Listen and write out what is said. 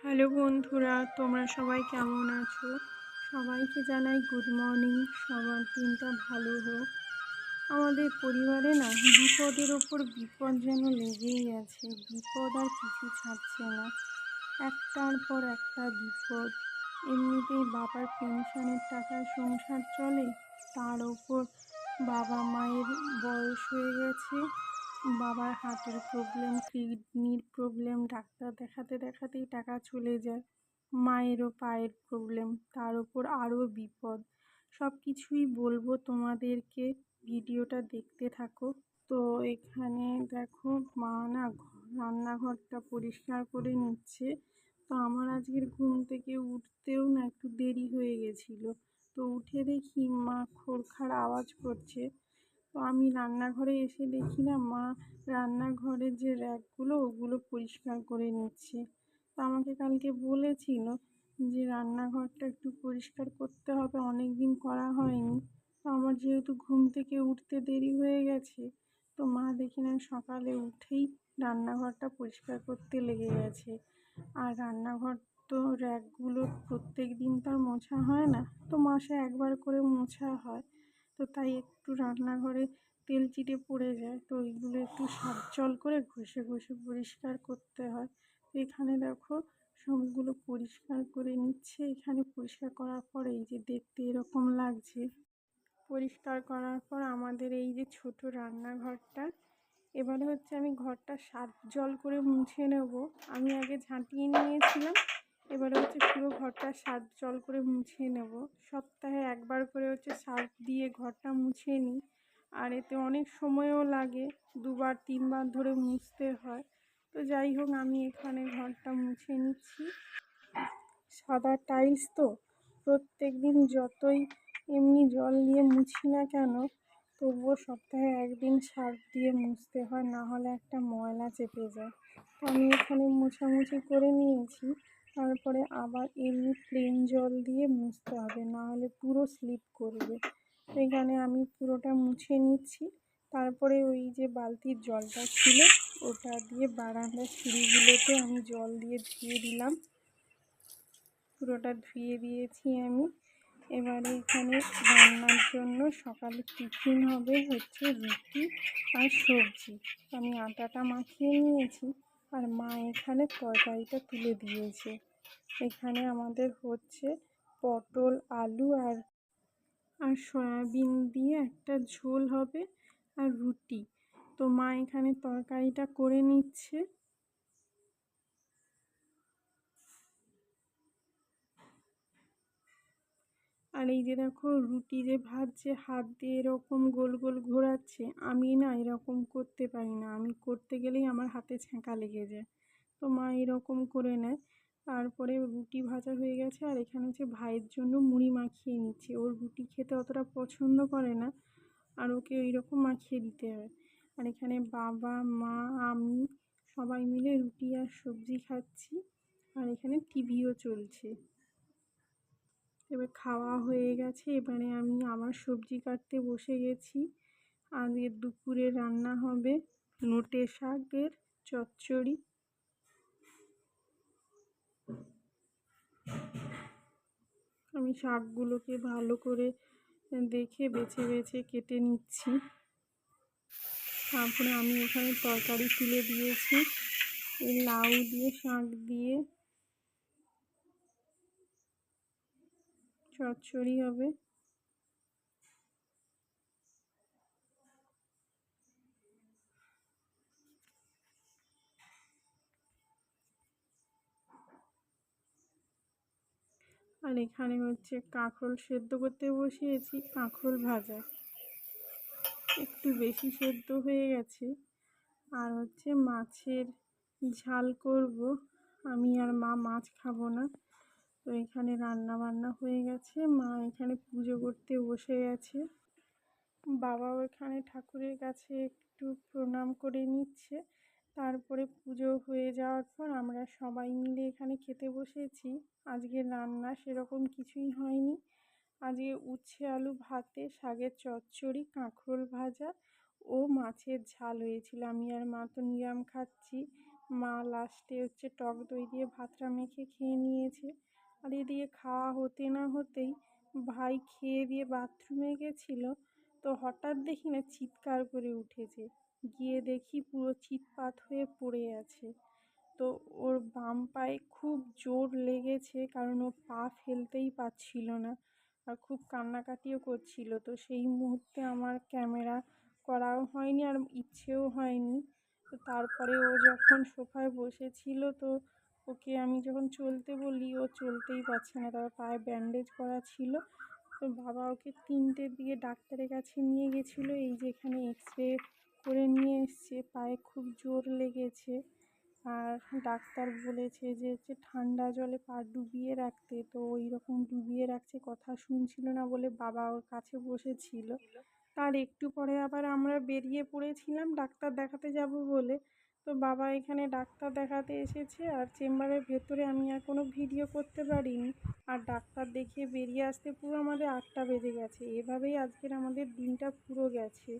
Hello বন্ধুরা, তোমরা সবাই কেমন আছো? সবাইকে জানাই গুড মর্নিং। সবার দিনটা ভালো হোক। আমাদের পরিবারে না বিপদের ওপর বিপদ যেন লেগেই আছে। বিপদ আর পিছু ছাড়ছে না, একটার পর একটা বিপদ। এমনিতেই বাবার পেনশনের টাকায় সংসার চলে, তার ওপর বাবা মায়ের বয়স হয়ে গেছে। বাবার হার্টের প্রবলেম, কিডনির প্রবলেম, ডাক্তার দেখাতে দেখাতেই টাকা চলে যায়। মায়েরও পায়ের প্রবলেম, তার ওপর আরও বিপদ। সব কিছুই বলবো তোমাদেরকে, ভিডিওটা দেখতে থাকো। তো এখানে দেখো, মা না রান্নাঘরটা পরিষ্কার করে নিচ্ছে। তো আমার আজকের ঘুম থেকে উঠতেও না একটু দেরি হয়ে গেছিলো। তো উঠে দেখি মা খোরখার আওয়াজ করছে। তো আমি রান্নাঘরে এসে দেখি না মা রান্নাঘরের যে র্যাকগুলো ওগুলো পরিষ্কার করে নিচ্ছে। তো আমাকে কালকে বলেছিল যে রান্নাঘরটা একটু পরিষ্কার করতে হবে, অনেক দিন করা হয়নি। তো আমার যেহেতু ঘুম থেকে উঠতে দেরি হয়ে গেছে, তো মা দেখি না সকালে উঠেই রান্নাঘরটা পরিষ্কার করতে লেগে গেছে। আর রান্নাঘর তো র্যাকগুলো প্রত্যেক দিন তো আর মোছা হয় না, তো মাসে একবার করে মোছা হয়। তো তাই একটু রান্নাঘরে তেল চিটে পড়ে যায়, তো ওইগুলো একটু সার্ফ জল করে ঘষে ঘষে পরিষ্কার করতে হয়। তো এখানে দেখো সবগুলো পরিষ্কার করে নিচ্ছে। এখানে পরিষ্কার করার পর এই যে দেখতে এরকম লাগছে। পরিষ্কার করার পর আমাদের এই যে ছোট রান্নাঘরটা, এবারে হচ্ছে আমি ঘরটা সার্ফ জল করে মুছে নেব। আমি আগে ঝাঁটিয়ে নিয়েছিলাম, এবারে হচ্ছে পুরো ঘরটা সার্ফ জল করে মুছে নেব। সপ্তাহে একবার করে হচ্ছে সার্ফ দিয়ে ঘরটা মুছে নিই। আর এতে অনেক সময়ও লাগে, দুবার তিনবার ধরে মুছতে হয়। তো যাই হোক, আমি এখানে ঘরটা মুছে নিচ্ছি। সাদা টাইলস তো, প্রত্যেক দিন যতই এমনি জল দিয়ে মুছি না কেন, তবুও সপ্তাহে একদিন সার্ফ দিয়ে মুছতে হয়, না হলে একটা ময়লা চেপে যায়। তো আমি এখানে মোছামুছি করে নিয়েছি। তারপরে আবার এমনি প্লেন জল দিয়ে মুছতে হবে, না হলে পুরো স্লিপ করবে। তো এখানে আমি পুরোটা মুছে নিচ্ছি। তারপরে ওই যে বালতির জলটা ছিল ওটা দিয়ে বারান্দার সিঁড়িগুলোতে আমি জল দিয়ে ধুয়ে দিলাম। পুরোটা ধুয়ে দিয়েছি আমি। এবারে এখানে রান্নার জন্য সকালে টিফিন হবে হচ্ছে রুটি আর সবজি। আমি আটাটা মাখিয়ে নিয়েছি, আর মা এখানে তরকারিটা তুলে দিয়েছে। এখানে আমাদের হচ্ছে পটল, আলু আর সয়াবিন দিয়ে একটা ঝোল হবে, আর রুটি। তো মা এখানে তরকারিটা করে নিচ্ছে। আর এই যে দেখো রুটি যে ভাজছে, হাত দিয়ে এরকম গোল গোল ঘোরাচ্ছে। আমি না এরকম করতে পারি না, আমি করতে গেলেই আমার হাতে ছ্যাঁকা লেগে যায়। তো মা এরকম করে নেয়। তারপরে রুটি ভাজা হয়ে গেছে, আর এখানে হচ্ছে ভাইয়ের জন্য মুড়ি মাখিয়ে নিচ্ছি। ওর রুটি খেতে অতটা পছন্দ করে না, আর ওকে ওইরকম মাখিয়ে দিতে হয়। আর এখানে বাবা, মা, আমি সবাই মিলে রুটি আর সবজি খাচ্ছি। আর এখানে টিভিও চলছে। এবার খাওয়া হয়ে গেছে, এবারে আমি আমার সবজি কাটতে বসে গেছি। আজকে দুপুরে রান্না হবে নোটে শাকের চচ্চড়ি। আমি শাকগুলোকে ভালো করে দেখে বেছে বেছে কেটে নিচ্ছি। তারপরে আমি এখানে তরকারি তুলে দিয়েছি, এই লাউ দিয়ে শাক দিয়ে চচ্চড়ি হবে। আর এখানে হচ্ছে কাঁকরোল সেদ্ধ করতে বসিয়েছি, কাঁকরোল ভাজা একটু বেশি সেদ্ধ হয়ে গেছে। আর হচ্ছে মাছের ঝাল করব, আমি আর মা মাছ খাবো না। তো এখানে রান্না বান্না হয়ে গেছে, মা এখানে পুজো করতে বসে গেছে। বাবাও এখানে ঠাকুরের কাছে একটু প্রণাম করে নিচ্ছে। তারপরে পুজো হয়ে যাওয়ার পর আমরা সবাই মিলে এখানে খেতে বসেছি। আজকে রান্না সেরকম কিছুই হয়নি। আজকে উচ্ছে আলু ভাতে, শাকের চচ্চড়ি, কাঁকরোল ভাজা ও মাছের ঝাল হয়েছিল। আমি আর মা তো নিরাম খাচ্ছি, মা লাস্টে হচ্ছে টক দই দিয়ে ভাতটা মেখে খেয়ে নিয়েছে। আর এদিকে খাওয়া হতে না হতেই ভাই খেয়ে দিয়ে বাথরুমে গেছিলো, তো হঠাৎ দেখি না চিৎকার করে উঠেছে। গিয়ে দেখি পুরো চিৎপাত হয়ে পড়ে আছে। তো ওর বাম পায়ে খুব জোর লেগেছে, কারণ ও পা ফেলতেই পারছিল না আর খুব কান্নাকাটিও করছিল। তো সেই মুহূর্তে আমার ক্যামেরা করাও হয়নি আর ইচ্ছেও হয়নি। তো তারপরে ও যখন সোফায় বসেছিল, তো ওকে আমি যখন চলতে বলি ও চলতেই পারছে না, তারপর পায়ে ব্যান্ডেজ করা ছিল। তো বাবা ওকে 3টের দিকে ডাক্তারের কাছে নিয়ে গেছিলো। এই যে এখানে এক্স রে করে নিয়ে এসছে, পায়ে খুব জোর লেগেছে। আর ডাক্তার বলেছে যে হচ্ছে ঠান্ডা জলে পা ডুবিয়ে রাখতে, তো ওই রকম ডুবিয়ে রাখছে, কথা শুনছিল না বলে বাবা ওর কাছে বসেছিল। তার একটু পরে আবার আমরা বেরিয়ে পড়েছিলাম ডাক্তার দেখাতে যাব বলে। তো বাবা এখানে ডাক্তার দেখাতে এসেছে আর চেম্বারের ভেতরে আমি আর কোনো ভিডিও করতে পারিনি। আর ডাক্তার দেখিয়ে বেরিয়ে আসতে পুরো আমাদের 8টা বেজে গেছে। এভাবেই আজকের আমাদের দিনটা পুরো গেছে।